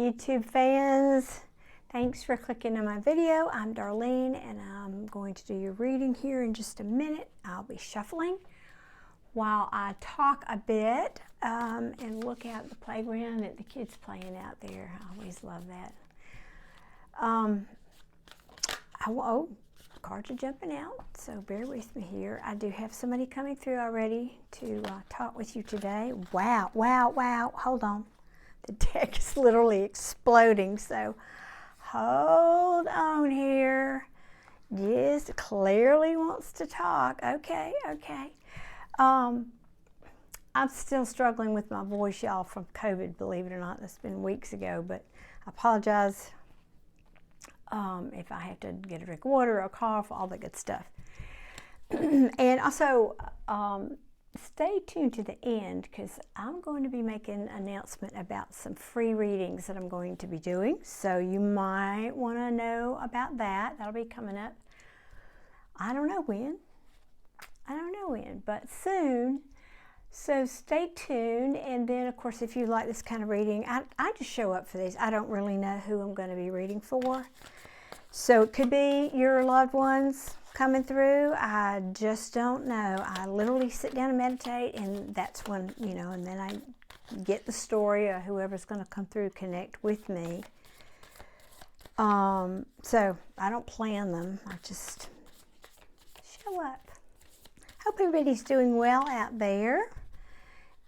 YouTube fans. Thanks for clicking on my video. I'm Darlene and I'm going to do your reading here in just a minute. I'll be shuffling while I talk a bit and look out the playground at the kids playing out there. I always love that. Oh, cards are jumping out, so bear with me here. I do have somebody coming through already to talk with you today. Wow, wow, wow. Hold on. The deck is literally exploding, so hold on here. Yes, clearly wants to talk. Okay, okay. I'm still struggling with my voice, y'all, from COVID, believe it or not. That's been weeks ago, but I apologize if I have to get a drink of water or a cough, all that good stuff. And also, stay tuned to the end because I'm going to be making an announcement about some free readings that I'm going to be doing. So you might want to know about that. That'll be coming up. I don't know when. But soon. So stay tuned. And then, of course, if you like this kind of reading, I just show up for these. I don't really know who I'm going to be reading for. So it could be your loved ones coming through. I just don't know. I literally sit down and meditate, and that's when, you know, and then I get the story of whoever's going to come through, connect with me. So I don't plan them. I just show up. Hope everybody's doing well out there.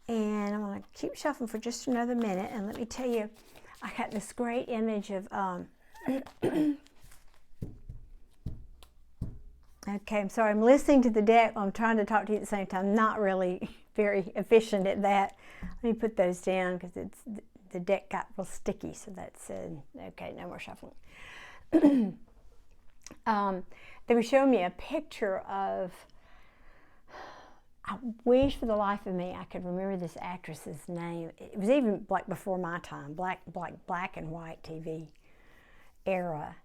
And I'm going to keep shuffling for just another minute. And let me tell you, I got this great image of okay, I'm sorry, I'm listening to the deck while I'm trying to talk to you at the same time. Not really very efficient at that. Let me put those down because the deck got real sticky, so that's okay, no more shuffling. They were showing me a picture of, I wish for the life of me I could remember this actress's name. It was even like before my time, black and white TV era.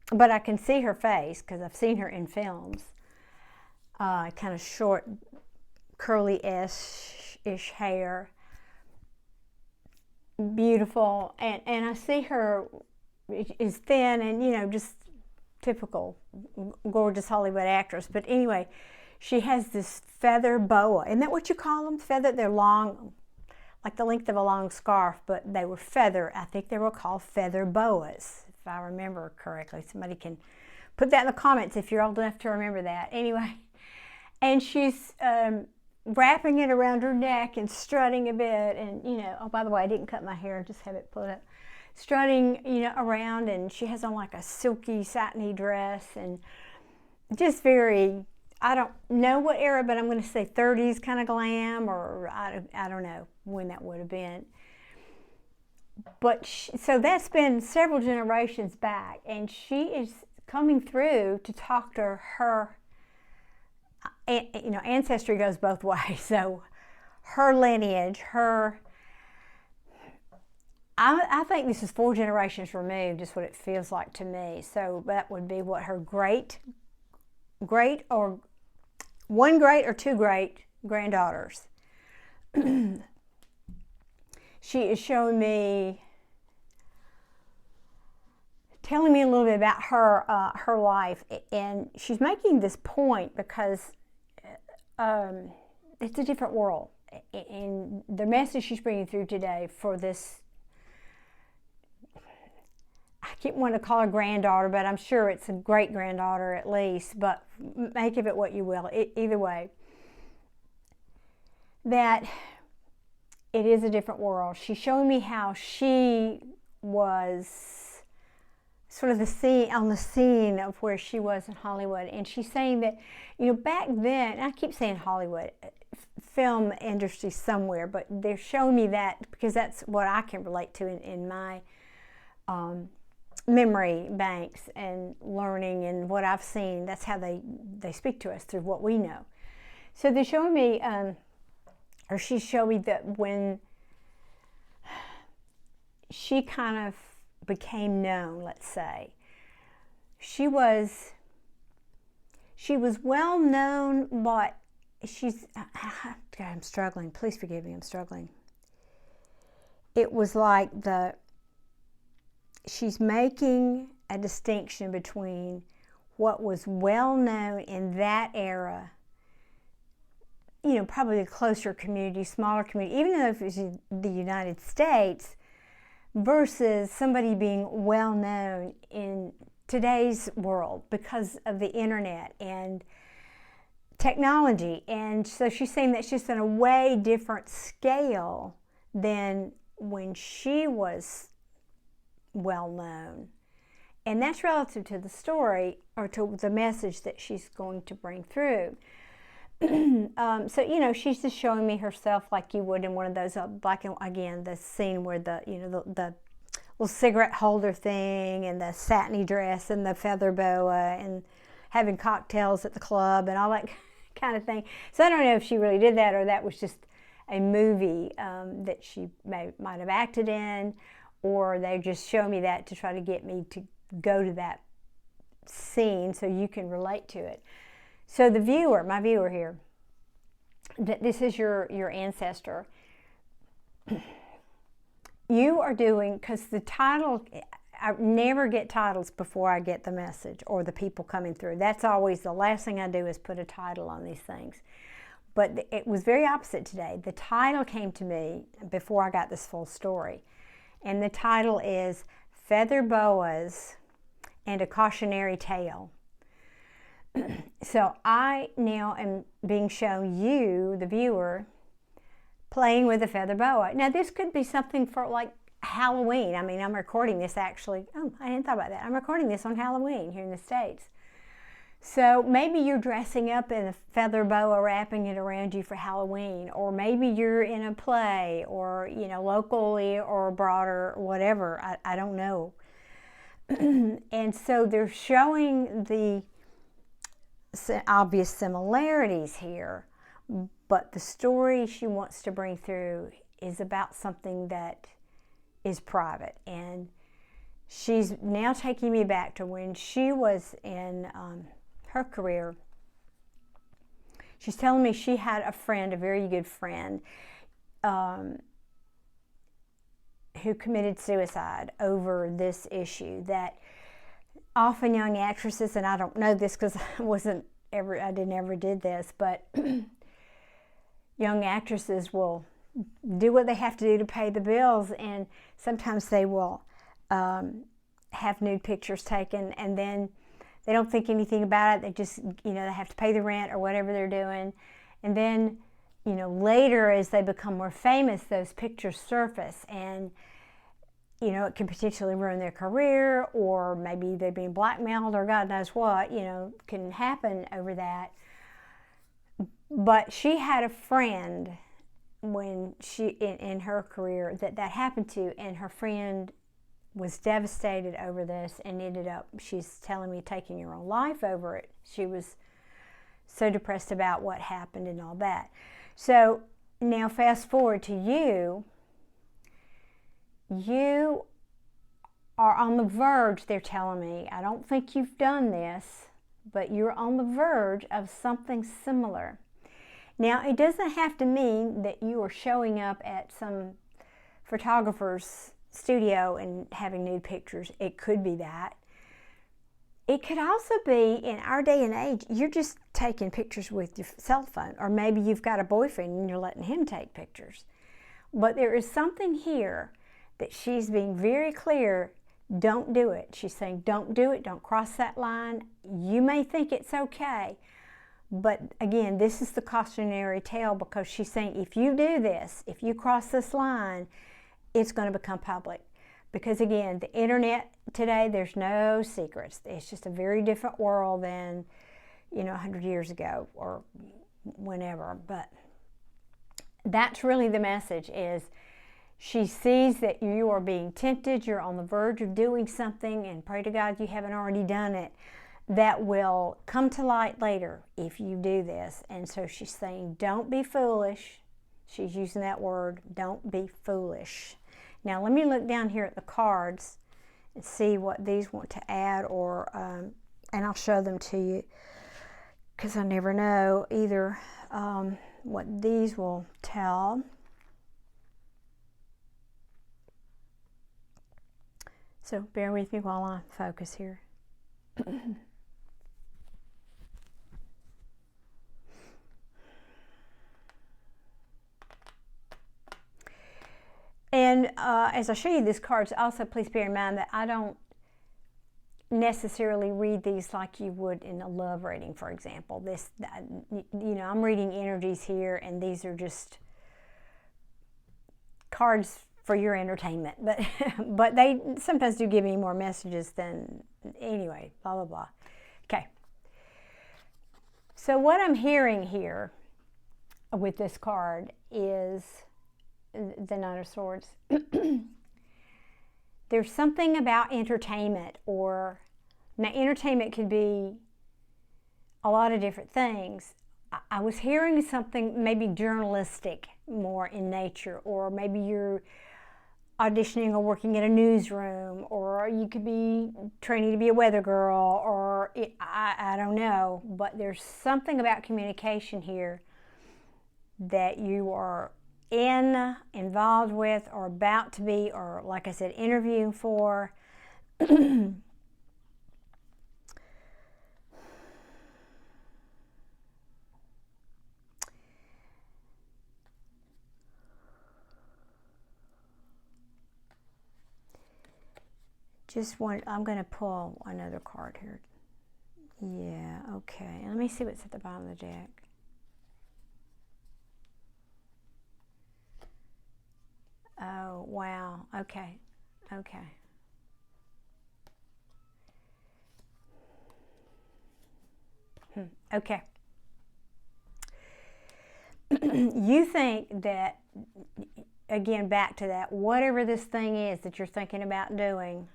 But I can see her face because I've seen her in films. Kind of short, curly-ish hair. Beautiful. And I see her is thin and, you know, just typical gorgeous Hollywood actress. But anyway, she has this feather boa. Isn't that what you call them? Feather? They're long, like the length of a long scarf, but they were feather. I think they were called feather boas, if I remember correctly. Somebody can put that in the comments if you're old enough to remember that. Anyway, and she's wrapping it around her neck and strutting a bit. And, you know, oh, by the way, I didn't cut my hair, just have it pulled up. Strutting, you know, around, and she has on like a silky, satiny dress, and just very, I don't know what era, but I'm going to say 30s kind of glam, or I don't know when that would have been. But so that's been several generations back, and she is coming through to talk to her, you know, ancestry goes both ways. So her lineage, I think this is 4 generations removed, is what it feels like to me. So that would be what her great or 1 great or 2 great granddaughters. She is showing me, telling me a little bit about her life, and she's making this point because it's a different world. And the message she's bringing through today for this, I keep wanting to call her granddaughter, but I'm sure it's a great-granddaughter at least, but make of it what you will. Either way, that it is a different world. She's showing me how she was sort of on the scene of where she was in Hollywood. And she's saying that, you know, back then, and I keep saying Hollywood, film industry somewhere, but they're showing me that because that's what I can relate to in my memory banks and learning and what I've seen. That's how they speak to us, through what we know. So they're showing me, or she's showing me that when she kind of became known, let's say, she was well known, but God, I'm struggling. Please forgive me, I'm struggling. it was like she's making a distinction between what was well known in that era, you know, probably a closer community, smaller community, even though if it's the United States, versus somebody being well known in today's world because of the internet and technology. And so she's saying that's just on a way different scale than when she was well known. And that's relative to the story, or to the message that she's going to bring through. So, you know, she's just showing me herself like you would in one of those, like, again, the scene where the little cigarette holder thing, and the satiny dress, and the feather boa, and having cocktails at the club, and all that kind of thing. So I don't know if she really did that, or that was just a movie that she might have acted in, or they just show me that to try to get me to go to that scene so you can relate to it. So the viewer, my viewer here, this is your ancestor. You are doing, because the title, I never get titles before I get the message or the people coming through. That's always the last thing I do, is put a title on these things. But it was very opposite today. The title came to me before I got this full story. And the title is Feather Boas and a Cautionary Tale. So I now am being shown you, the viewer, playing with a feather boa. Now this could be something for like Halloween. I mean, I'm recording this actually. Oh, I hadn't thought about that. I'm recording this on Halloween here in the States. So maybe you're dressing up in a feather boa, wrapping it around you for Halloween, or maybe you're in a play, or, you know, locally or abroad or whatever. I don't know. And so they're showing the obvious similarities here, but the story she wants to bring through is about something that is private. And she's now taking me back to when she was in her career. She's telling me she had a friend, a very good friend, who committed suicide over this issue. That often young actresses, and I don't know this because I never did this, but young actresses will do what they have to do to pay the bills, and sometimes they will have nude pictures taken, and then they don't think anything about it. They just, you know, they have to pay the rent or whatever they're doing. And then, you know, later as they become more famous, those pictures surface, and, you know, it can potentially ruin their career, or maybe they're being blackmailed, or God knows what, you know, can happen over that. But she had a friend when she, in her career, that happened to, and her friend was devastated over this and ended up, she's telling me, taking her own life over it. She was so depressed about what happened and all that. So now fast forward to you. You are on the verge, they're telling me. I don't think you've done this, but you're on the verge of something similar. Now, it doesn't have to mean that you are showing up at some photographer's studio and having nude pictures. It could be that. It could also be, in our day and age, you're just taking pictures with your cell phone, or maybe you've got a boyfriend and you're letting him take pictures. But there is something here that she's being very clear, don't do it. She's saying, don't do it, don't cross that line. You may think it's okay, but again, this is the cautionary tale, because she's saying, if you do this, if you cross this line, it's going to become public. Because again, the internet today, there's no secrets. It's just a very different world than, you know, 100 years ago or whenever. But that's really the message, is she sees that you are being tempted, you're on the verge of doing something, and pray to God you haven't already done it, that will come to light later if you do this. And so she's saying, don't be foolish. She's using that word, don't be foolish. Now let me look down here at the cards and see what these want to add, or and I'll show them to you, because I never know either what these will tell. So bear with me while I focus here. And as I show you these cards, also please bear in mind that I don't necessarily read these like you would in a love reading, for example. I'm reading energies here, and these are just cards for your entertainment. But they sometimes do give me more messages than, anyway, blah, blah, blah. Okay. So what I'm hearing here with this card is the Nine of Swords. There's something about entertainment, or now entertainment could be a lot of different things. I was hearing something maybe journalistic more in nature, or maybe you're auditioning or working in a newsroom, or you could be training to be a weather girl, or I don't know, but there's something about communication here that you are involved with, or about to be, or like I said, interviewing for. I'm going to pull another card here. Yeah, okay. Let me see what's at the bottom of the deck. Oh, wow. Okay. Okay. Okay. You think that, again, back to that, whatever this thing is that you're thinking about doing,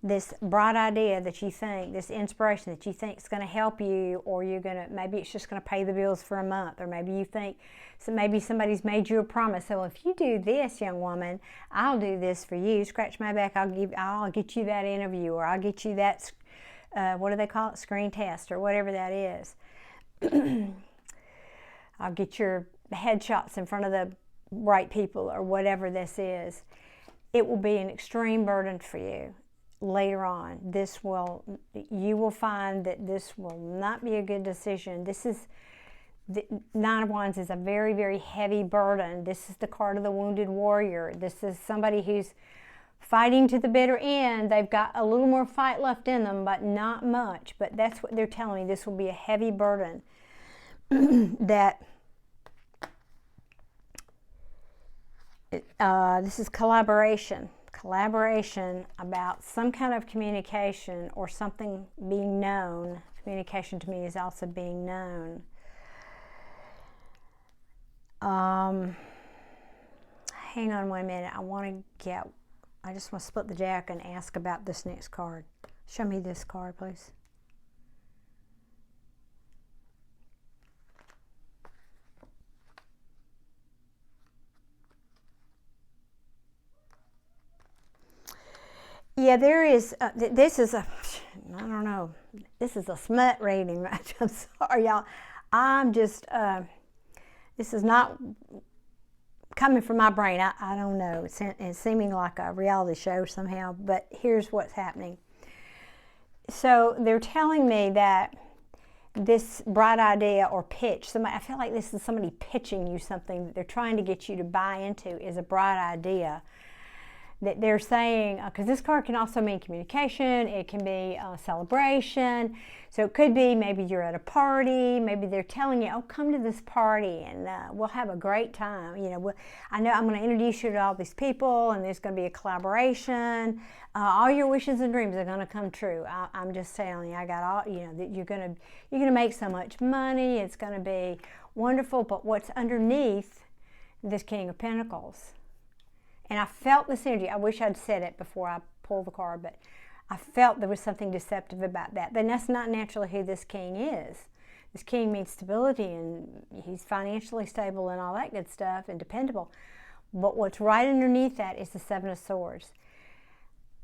this bright idea that you think, this inspiration that you think is going to help you, or maybe it's just going to pay the bills for a month, or maybe you think, so maybe somebody's made you a promise. So if you do this, young woman, I'll do this for you. Scratch my back, I'll get you that interview, or I'll get you that, what do they call it, screen test, or whatever that is. I'll get your headshots in front of the right people, or whatever this is. It will be an extreme burden for you. Later on, you will find that this will not be a good decision. The Nine of Wands is a very, very heavy burden. This is the card of the wounded warrior. This is somebody who's fighting to the bitter end. They've got a little more fight left in them, but not much. But that's what they're telling me. This will be a heavy burden. That this is collaboration about some kind of communication, or something being known. Communication to me is also being known. Hang on 1 minute. I just want to split the deck and ask about this next card. Show me this card, please. Yeah, there is, this is a smut reading, right? I'm sorry, y'all. This is not coming from my brain. I don't know. It's seeming like a reality show somehow, but here's what's happening. So they're telling me that this bright idea or pitch, I feel like this is somebody pitching you something that they're trying to get you to buy into, is a bright idea. That they're saying, because this card can also mean communication, it can be a celebration. So it could be maybe you're at a party, maybe they're telling you, oh, come to this party and we'll have a great time. I know I'm going to introduce you to all these people, and there's going to be a collaboration. All your wishes and dreams are going to come true. I'm just telling you, I got all, that you're going to make so much money. It's going to be wonderful. But what's underneath this King of Pentacles? And I felt this energy. I wish I'd said it before I pulled the card, but I felt there was something deceptive about that. Then that's not naturally who this king is. This king means stability, and he's financially stable and all that good stuff, and dependable. But what's right underneath that is the Seven of Swords.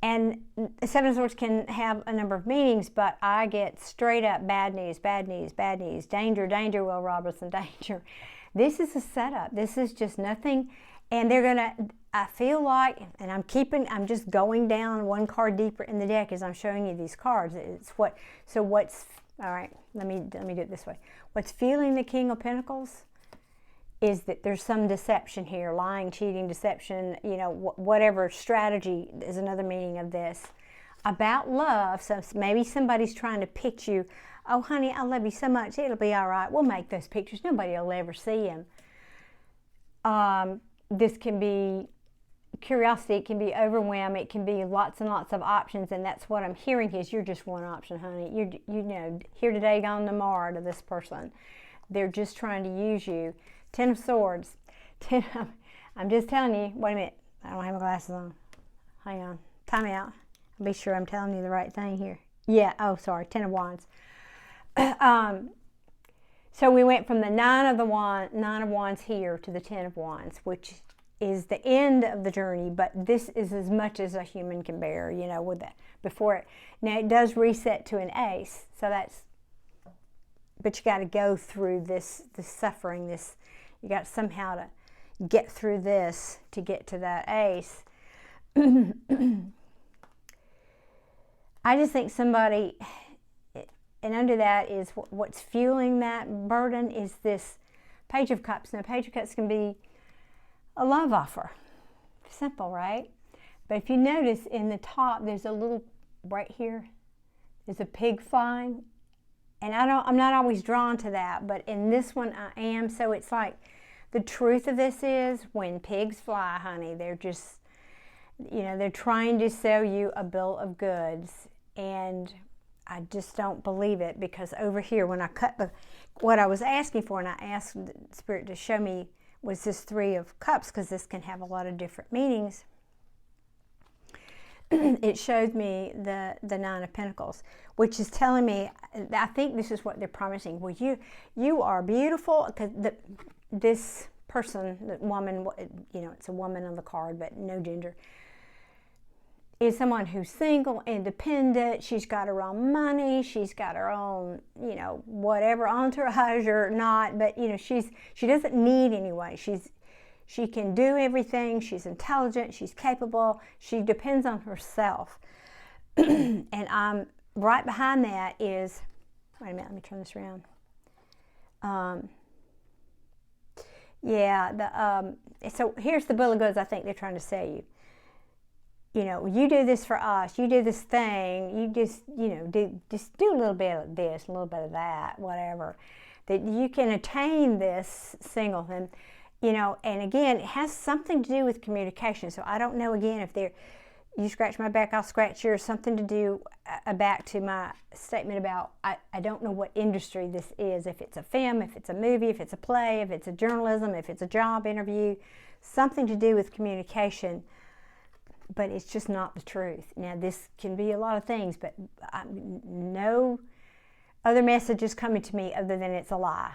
And the Seven of Swords can have a number of meanings, but I get straight up bad news, bad news, bad news, danger, danger, Will Robertson, danger. This is a setup. This is just nothing. And they're going to, I feel like, and I'm just going down one card deeper in the deck as I'm showing you these cards. It's all right, let me do it this way. What's feeling the King of Pentacles is that there's some deception here, lying, cheating, deception, you know, whatever strategy is another meaning of this. About love, so maybe somebody's trying to pitch you, oh honey, I love you so much, it'll be all right, we'll make those pictures, nobody will ever see them. This can be curiosity, it can be overwhelm, it can be lots and lots of options, and that's what I'm hearing is you're just one option, honey. You know, here today, gone tomorrow to this person. They're just trying to use you. Ten of Swords. I'm just telling you, wait a minute, I don't have my glasses on. Hang on, time out. I'll be sure I'm telling you the right thing here. Yeah, oh sorry, Ten of Wands. So we went from the Nine of Wands here to the Ten of Wands, which is the end of the journey, but this is as much as a human can bear, you know, with that before it. Now it does reset to an Ace, so that's, but you got to go through this suffering, you got somehow to get through this to get to that Ace. I just think somebody, and under that is what's fueling that burden is this Page of Cups. Now Page of Cups can be a love offer. Simple, right? But if you notice in the top, there's a little, right here, there's a pig flying. And I'm not always drawn to that, but in this one I am. So it's like, the truth of this is when pigs fly, honey, they're just, you know, they're trying to sell you a bill of goods. And I just don't believe it, because over here when I cut what I was asking for, and I asked the Spirit to show me, was this Three of Cups, because this can have a lot of different meanings. It showed me the Nine of Pentacles, which is telling me, I think this is what they're promising. Well, you are beautiful, because this person, the woman, you know, it's a woman on the card, but no gender, is someone who's single, independent, she's got her own money, she's got her own, you know, whatever, entourage or not, but, you know, she doesn't need anyone. She can do everything, she's intelligent, she's capable, she depends on herself. And right behind that is, wait a minute, let me turn this around. So here's the bill of goods I think they're trying to sell you. You know, you do this for us, you do this thing, you just, you know, do a little bit of this, a little bit of that, whatever. That you can attain this single thing, you know, and again, it has something to do with communication. So I don't know, again, if you scratch my back, I'll scratch yours, something to do back to my statement about, I don't know what industry this is, if it's a film, if it's a movie, if it's a play, if it's a journalism, if it's a job interview, something to do with communication. But it's just not the truth. Now, this can be a lot of things, but no other message is coming to me other than it's a lie.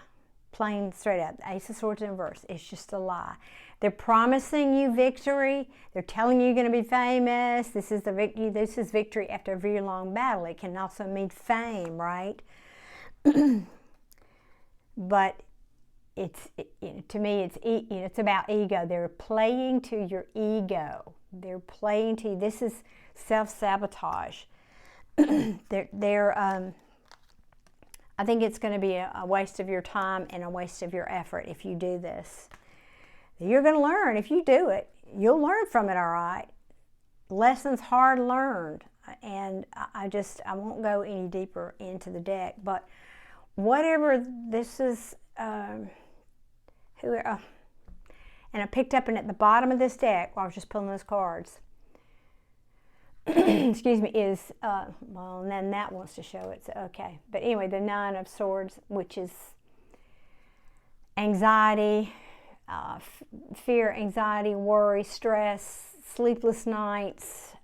Plain, straight up. Ace of Swords in reverse. It's just a lie. They're promising you victory. They're telling you you're going to be famous. This is the victory. This is victory after a very long battle. It can also mean fame, right? But to me, it's about ego. They're playing to your ego. They're playing to you. This is self-sabotage. I think it's going to be a waste of your time and a waste of your effort if you do this. You're going to learn. If you do it, you'll learn from it, all right. Lessons hard learned. And I won't go any deeper into the deck. But whatever this is, and I picked up, and at the bottom of this deck, while I was just pulling those cards, excuse me, is, well, and then that wants to show it, so okay. But anyway, the Nine of Swords, which is anxiety, fear, anxiety, worry, stress, sleepless nights,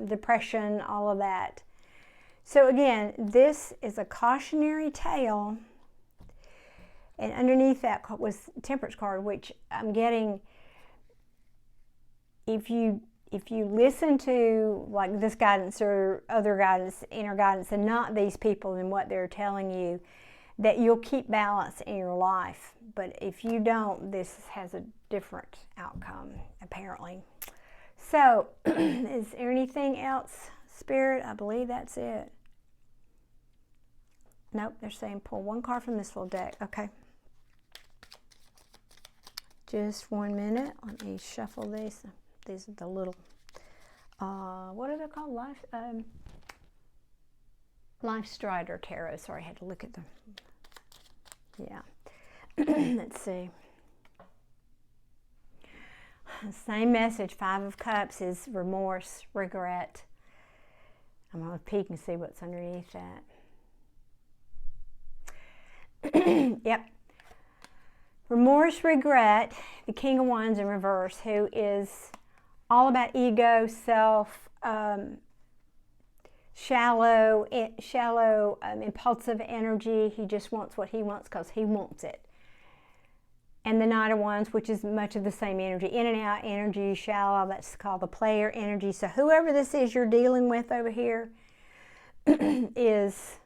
depression, all of that. So again, this is a cautionary tale. And underneath that was Temperance card, which I'm getting, if you listen to like this guidance or other guidance, inner guidance, and not these people and what they're telling you, that you'll keep balance in your life. But if you don't, this has a different outcome, apparently. So, is there anything else, Spirit? I believe that's it. Nope, they're saying pull one card from this little deck. Okay. Just 1 minute. Let me shuffle these. These are the little, what are they called? Life Strider Tarot. Sorry, I had to look at them. Yeah. Let's see. Same message. 5 of Cups is remorse, regret. I'm going to peek and see what's underneath that. Yep. Remorse, regret, the King of Wands in reverse, who is all about ego, self, shallow, impulsive energy. He just wants what he wants because he wants it. And the Knight of Wands, which is much of the same energy, in and out energy, shallow, that's called the player energy. So whoever this is you're dealing with over here is,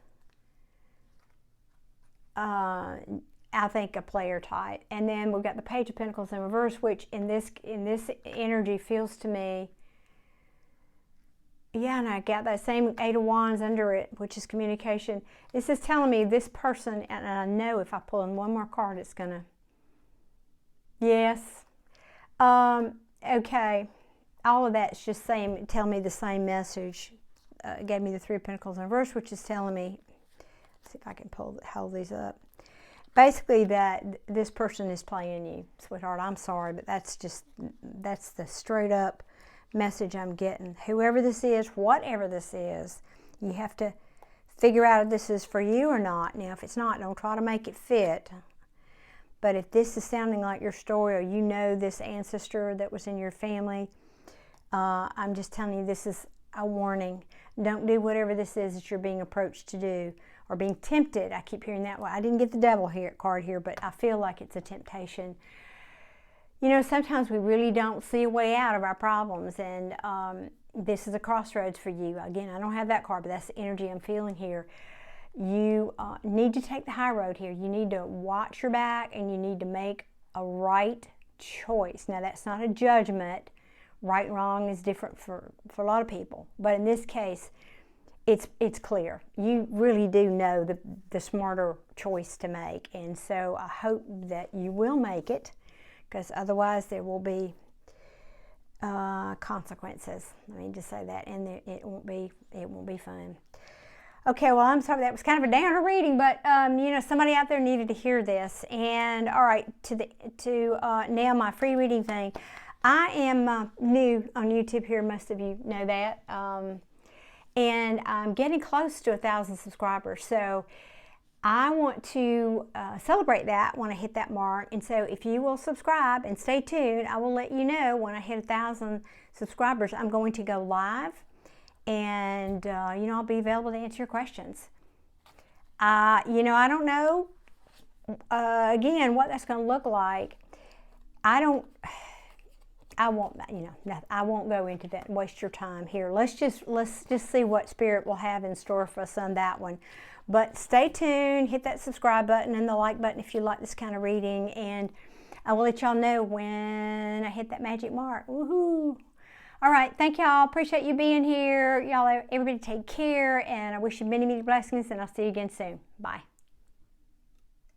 I think, a player type. And then we've got the Page of Pentacles in reverse, which in this energy feels to me, yeah, and I got that same 8 of Wands under it, which is communication. This is telling me this person, and I know if I pull in one more card, it's gonna, yes. Okay, all of that's just telling me the same message. It gave me the 3 of Pentacles in reverse, which is telling me, let's see if I can hold these up. Basically, that this person is playing you, sweetheart. I'm sorry, but that's the straight up message I'm getting. Whoever this is, whatever this is, you have to figure out if this is for you or not. Now, if it's not, don't try to make it fit. But if this is sounding like your story, or you know this ancestor that was in your family, I'm just telling you, this is a warning. Don't do whatever this is that you're being approached to do, or being tempted. I keep hearing that one. I didn't get the devil card here, but I feel like it's a temptation. You know, sometimes we really don't see a way out of our problems, and this is a crossroads for you. Again, I don't have that card, but that's the energy I'm feeling here. You need to take the high road here. You need to watch your back, and you need to make a right choice. Now, that's not a judgment. Right and wrong is different for a lot of people, but in this case, it's clear. You really do know the smarter choice to make, and so I hope that you will make it, because otherwise there will be consequences. Let me just say that, and it won't be fun. Okay, well, I'm sorry, that was kind of a downer reading, but you know, somebody out there needed to hear this. And all right, to nail my free reading thing, I am new on YouTube here. Most of you know that. And I'm getting close to 1,000 subscribers. So I want to celebrate that when I hit that mark. And so if you will subscribe and stay tuned, I will let you know when I hit 1,000 subscribers. I'm going to go live, and you know, I'll be available to answer your questions. You know, I don't know, again, what that's going to look like. I won't, you know, I won't go into that and waste your time here. Let's just see what Spirit will have in store for us on that one. But stay tuned, hit that subscribe button and the like button if you like this kind of reading, and I will let y'all know when I hit that magic mark. Woohoo! All right, thank y'all. Appreciate you being here. Y'all, everybody take care, and I wish you many, many blessings, and I'll see you again soon. Bye.